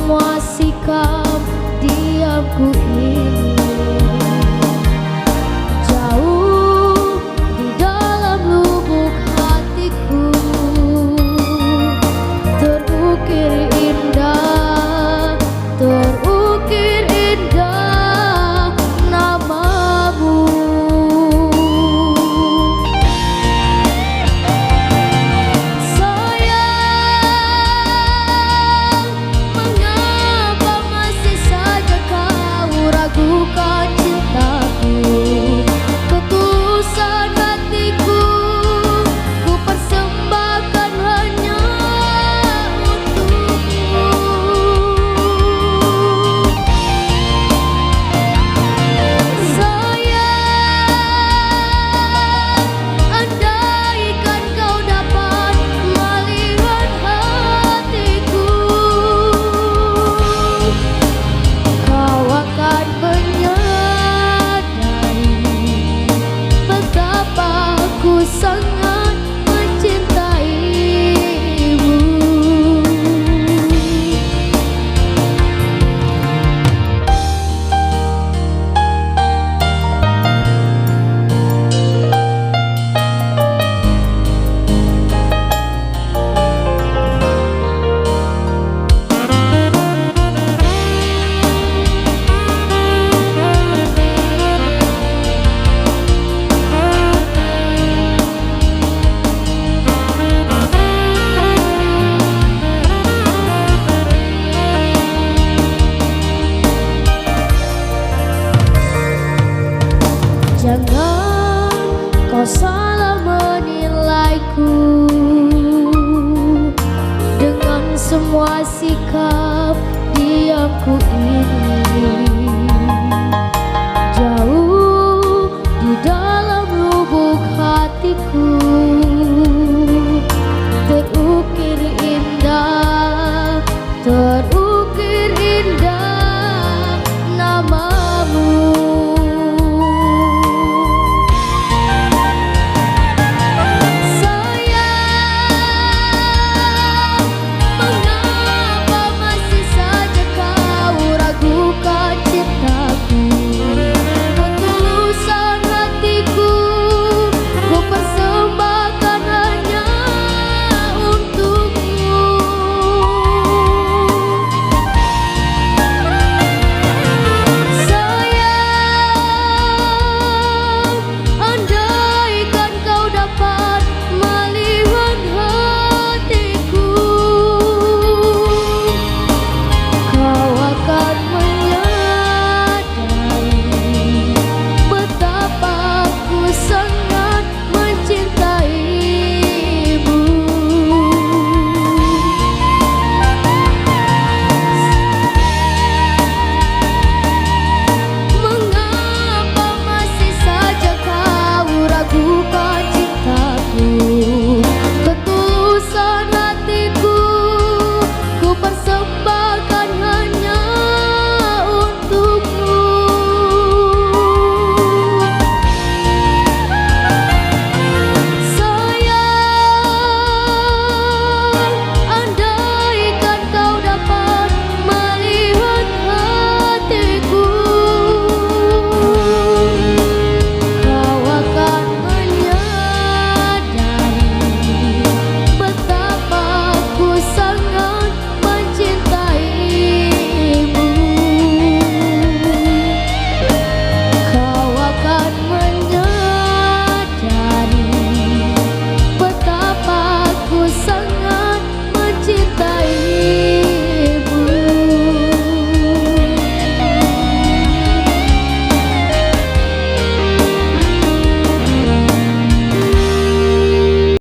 semua sikap diamku ini jauh di dalam lubuk hatiku terukir indah, terukir indah namamu. Sayang, mengapa masih saja kau ragukan cintaku? Ketulusan hatiku ku persembahkan hanya untukmu. Sayang, andaikan kau dapat melihat hatiku, kau akan menyadari betapa ku sangat mencintaimu. Jangan kau salah menilaiku dengan semua sikap diamku ini jauh di dalam lubuk hatiku terukir indah, terukir indah namamu.